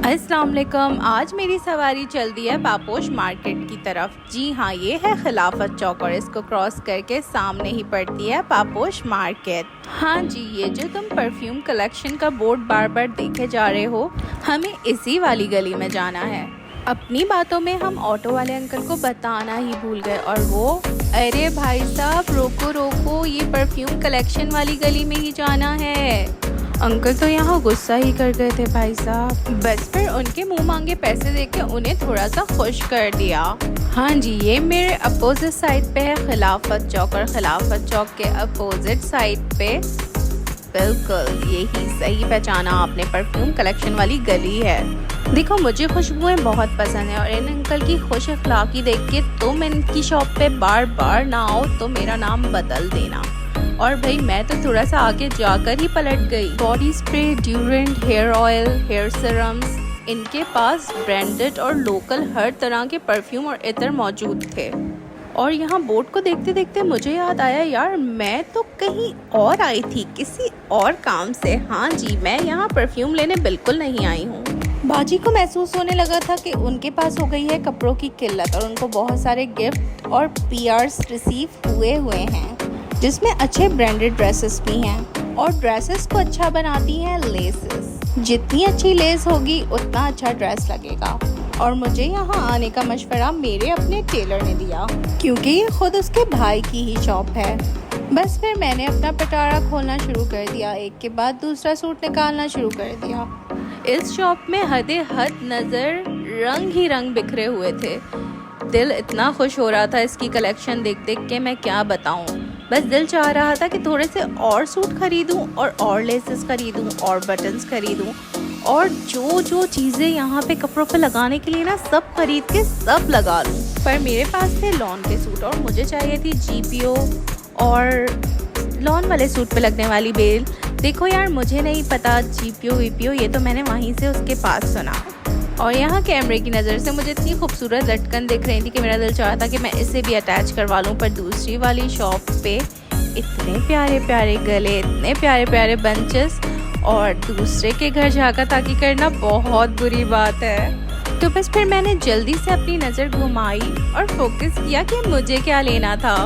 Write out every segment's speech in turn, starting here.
अस्सलाम वालेकुम। आज मेरी सवारी चल दी है पापोश मार्केट की तरफ। जी हाँ, ये है खिलाफत चौक और इसको क्रॉस करके सामने ही पड़ती है पापोश मार्केट। हाँ जी, ये जो तुम परफ्यूम कलेक्शन का बोर्ड बार बार देखे जा रहे हो, हमें इसी वाली गली में जाना है। अपनी बातों में हम ऑटो वाले अंकल को बताना ही भूल गए और वो, अरे भाई साहब रोको रोको, ये परफ्यूम कलेक्शन वाली गली में ही जाना है। अंकल तो यहाँ गुस्सा ही कर गए थे भाई साहब। बस फिर उनके मुंह मांगे पैसे देके उन्हें थोड़ा सा खुश कर दिया। हाँ जी, ये मेरे अपोजिट साइड पे है खिलाफत चौक और खिलाफत चौक के अपोजिट साइड पे बिल्कुल यही सही पहचाना आपने, परफ्यूम कलेक्शन वाली गली है। देखो, मुझे खुशबुएं बहुत पसंद है और इन अंकल की खुश अखलाकी देख के तुम इनकी शॉप पे बार बार ना आओ तो मेरा नाम बदल देना। और भाई मैं तो थोड़ा सा आगे जाकर ही पलट गई। Body spray, deodorant, hair oil, hair serums, इनके पास ब्रांडेड और लोकल हर तरह के परफ्यूम और इत्र मौजूद थे। और यहाँ बोर्ड को देखते देखते मुझे याद आया, यार मैं तो कहीं और आई थी किसी और काम से। हाँ जी, मैं यहाँ परफ्यूम लेने बिल्कुल नहीं आई हूँ। बाजी को महसूस होने लगा था कि उनके पास हो गई है कपड़ों की किल्लत और उनको बहुत सारे गिफ्ट और पीआर्स रिसीव हुए हैं, जिसमें अच्छे ब्रांडेड ड्रेसेस भी हैं। और ड्रेसेस को अच्छा बनाती हैं लेसेस। जितनी अच्छी लेस होगी उतना अच्छा ड्रेस लगेगा। और मुझे यहाँ आने का मशवरा मेरे अपने टेलर ने दिया, क्योंकि ये खुद उसके भाई की ही शॉप है। बस फिर मैंने अपना पिटारा खोलना शुरू कर दिया, एक के बाद दूसरा सूट निकालना शुरू कर दिया। इस शॉप में हदे हद नज़र रंग ही रंग बिखरे हुए थे। दिल इतना खुश हो रहा था इसकी कलेक्शन देख देख के, मैं क्या बताऊँ। बस दिल चाह रहा था कि थोड़े से और सूट खरीदूं और लेसेस खरीदूं और बटन्स खरीदूं और जो जो चीज़ें यहाँ पे कपड़ों पे लगाने के लिए ना, सब खरीद के सब लगा लूं। पर मेरे पास थे लॉन के सूट और मुझे चाहिए थी जीपीओ और लॉन वाले सूट पे लगने वाली बेल। देखो यार, मुझे नहीं पता जीपीओ वीपीओ, ये तो मैंने वहीं से उसके पास सुना। और यहाँ कैमरे की नज़र से मुझे इतनी खूबसूरत लटकन दिख रही थी कि मेरा दिल चाहा था कि मैं इसे भी अटैच करवा लूँ। पर दूसरी वाली शॉप पे इतने प्यारे प्यारे गले, इतने प्यारे प्यारे बंचेस और दूसरे के घर झांका ताकी करना बहुत बुरी बात है। तो बस फिर मैंने जल्दी से अपनी नज़र घुमाई और फोकस किया कि मुझे क्या लेना था।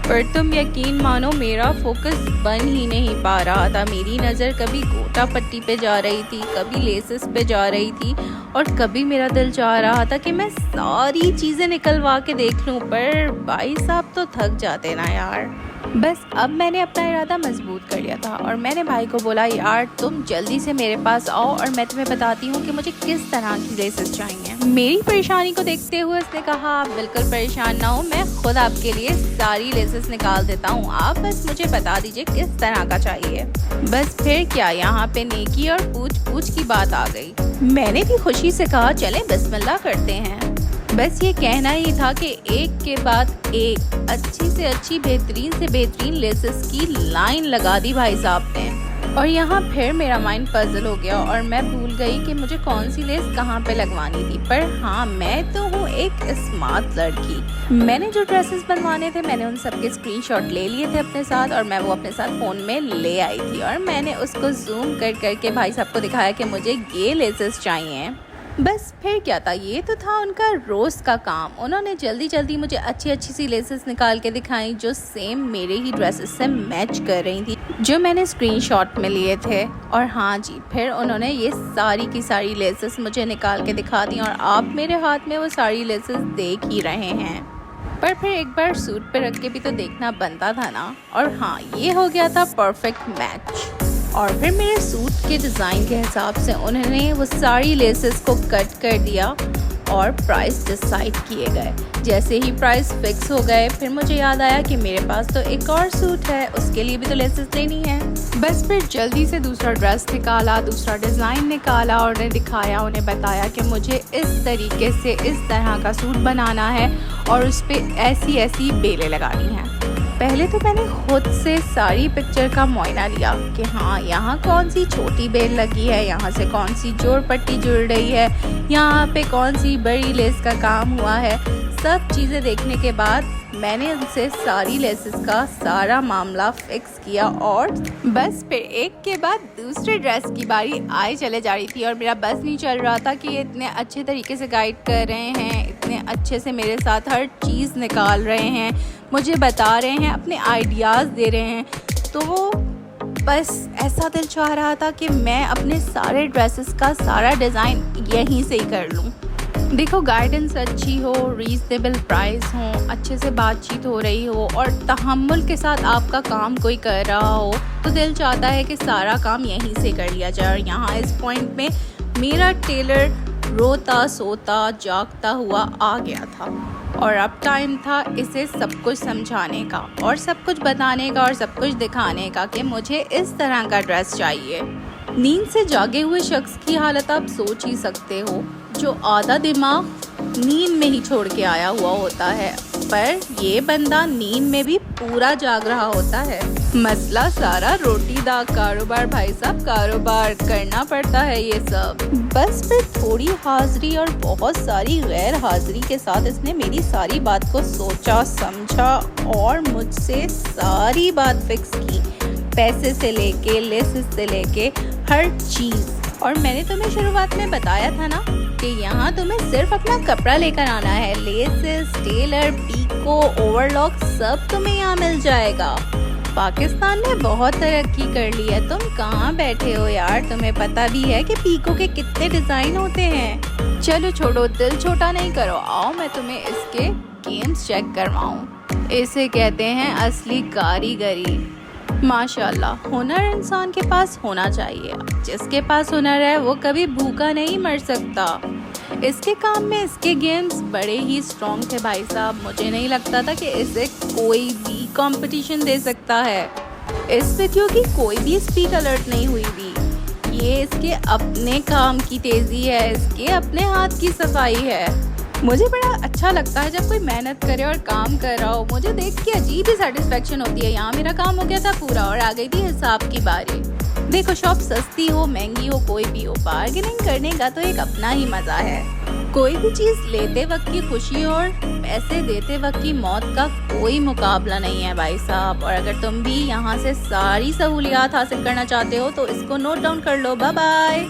पर तुम यकीन मानो, मेरा फोकस बन ही नहीं पा रहा था। मेरी नज़र कभी गोटा पट्टी पे जा रही थी, कभी लेसेस पे जा रही थी और कभी मेरा दिल चाह रहा था कि मैं सारी चीज़ें निकलवा के देख लूं। पर भाई साहब तो थक जाते ना यार। बस अब मैंने अपना इरादा मजबूत कर लिया था और मैंने भाई को बोला, यार तुम जल्दी से मेरे पास आओ और मैं तुम्हें बताती हूँ कि मुझे किस तरह की लेसेस चाहिए। मेरी परेशानी को देखते हुए उसने कहा, आप बिल्कुल परेशान ना हो, मैं खुद आपके लिए सारी लेसेस निकाल देता हूँ, आप बस मुझे बता दीजिए किस तरह का चाहिए। बस फिर क्या, यहाँ पे नेकी और पूछ पूछ की बात आ गई। मैंने भी खुशी से कहा, चलें बिस्मिल्लाह करते हैं। बस ये कहना ही था कि एक के बाद एक अच्छी से अच्छी, बेहतरीन से बेहतरीन लेसेस की लाइन लगा दी भाई साहब ने। और यहाँ फिर मेरा माइंड पजल हो गया और मैं भूल गई कि मुझे कौन सी लेस कहाँ पे लगवानी थी। पर हाँ, मैं तो हूँ एक स्मार्ट लड़की। मैंने जो ड्रेसेस बनवाने थे, मैंने उन सब के स्क्रीनशॉट ले लिए थे अपने साथ और मैं वो अपने साथ फ़ोन में ले आई थी और मैंने उसको जूम कर करके भाई साहब को दिखाया कि मुझे ये लेसेस चाहिए। बस फिर क्या था, ये तो था उनका रोज़ का काम। उन्होंने जल्दी जल्दी मुझे अच्छी अच्छी सी लेसेस निकाल के दिखाई जो सेम मेरे ही ड्रेसेस से मैच कर रही थी, जो मैंने स्क्रीनशॉट में लिए थे। और हाँ जी, फिर उन्होंने ये सारी की सारी लेसेस मुझे निकाल के दिखा दी और आप मेरे हाथ में वो सारी लेसेस देख ही रहे हैं। पर फिर एक बार सूट पे रख के भी तो देखना बनता था ना। और हाँ, ये हो गया था परफेक्ट मैच। और फिर मेरे सूट के डिज़ाइन के हिसाब से उन्होंने वो सारी लेसेस को कट कर दिया और प्राइस डिसाइड किए गए। जैसे ही प्राइस फिक्स हो गए, फिर मुझे याद आया कि मेरे पास तो एक और सूट है, उसके लिए भी तो लेसेस लेनी है। बस फिर जल्दी से दूसरा ड्रेस निकाला, दूसरा डिज़ाइन निकाला और उन्हें दिखाया, उन्हें बताया कि मुझे इस तरीके से इस तरह का सूट बनाना है और उस पर ऐसी ऐसी बेलें लगानी हैं। पहले तो मैंने खुद से सारी पिक्चर का मुआयना लिया कि हाँ, यहाँ कौन सी छोटी बेल लगी है, यहाँ से कौन सी जोड़ पट्टी जुड़ रही है, यहाँ पे कौन सी बड़ी लेस का काम हुआ है। सब चीज़ें देखने के बाद मैंने उनसे सारी लेसेस का सारा मामला फिक्स किया और बस फिर एक के बाद दूसरे ड्रेस की बारी आए चले जा रही थी और मेरा बस नहीं चल रहा था कि ये इतने अच्छे तरीके से गाइड कर रहे हैं, इतने अच्छे से मेरे साथ हर चीज़ निकाल रहे हैं, मुझे बता रहे हैं, अपने आइडियाज़ दे रहे हैं। तो बस ऐसा दिल चाह रहा था कि मैं अपने सारे ड्रेसेस का सारा डिज़ाइन यहीं से ही कर लूँ। देखो, गाइडेंस अच्छी हो, रीज़नेबल प्राइस हो, अच्छे से बातचीत हो रही हो और तहम्मुल के साथ आपका काम कोई कर रहा हो तो दिल चाहता है कि सारा काम यहीं से कर लिया जाए। और यहाँ इस पॉइंट में मेरा टेलर रोता सोता जागता हुआ आ गया था और अब टाइम था इसे सब कुछ समझाने का और सब कुछ बताने का और सब कुछ दिखाने का कि मुझे इस तरह का ड्रेस चाहिए। नींद से जागे हुए शख्स की हालत आप सोच ही सकते हो, जो आधा दिमाग नींद में ही छोड़ के आया हुआ होता है, पर ये बंदा नींद में भी पूरा जाग रहा होता है। मसला सारा रोटी दाग कारोबार, भाई साहब कारोबार करना पड़ता है ये सब। बस फिर थोड़ी हाजिरी और बहुत सारी गैर हाजिरी के साथ इसने मेरी सारी बात को सोचा समझा और मुझसे सारी बात फिक्स की, पैसे से लेके लेसेस से लेके हर चीज़। और मैंने तुम्हें शुरुआत में बताया था ना कि यहाँ तुम्हें सिर्फ अपना कपड़ा लेकर आना है, लेसेस, टेलर, पीको, ओवरलॉक सब तुम्हें यहाँ मिल जाएगा। पाकिस्तान ने बहुत तरक्की कर ली है, तुम कहाँ बैठे हो यार, तुम्हें पता भी है कि पीको के कितने डिज़ाइन होते हैं। चलो छोड़ो, दिल छोटा नहीं करो, आओ मैं तुम्हें इसके गेम्स चेक करवाऊँ। इसे कहते हैं असली कारीगरी। माशाल्लाह, हुनर इंसान के पास होना चाहिए। जिसके पास हुनर है वो कभी भूखा नहीं मर सकता। इसके काम में इसके गेम्स बड़े ही स्ट्रॉन्ग थे भाई साहब। मुझे नहीं लगता था कि इसे कोई भी कंपटीशन दे सकता है। इस वीडियो की कोई भी स्पीड अलर्ट नहीं हुई थी। ये इसके अपने काम की तेज़ी है, इसके अपने हाथ की सफाई है। मुझे बड़ा अच्छा लगता है जब कोई मेहनत करे और काम कर रहा हो, मुझे देख के अजीब ही सेटिस्फेक्शन होती है। यहाँ मेरा काम हो गया था पूरा और आ गई थी हिसाब की बारी। देखो, शॉप सस्ती हो महंगी हो कोई भी हो, बार्गेनिंग करने का तो एक अपना ही मज़ा है। कोई भी चीज़ लेते वक्त की खुशी और पैसे देते वक्त की मौत का कोई मुकाबला नहीं है भाई साहब। और अगर तुम भी यहाँ से सारी सहूलियात हासिल करना चाहते हो तो इसको नोट डाउन कर लो। Bye bye.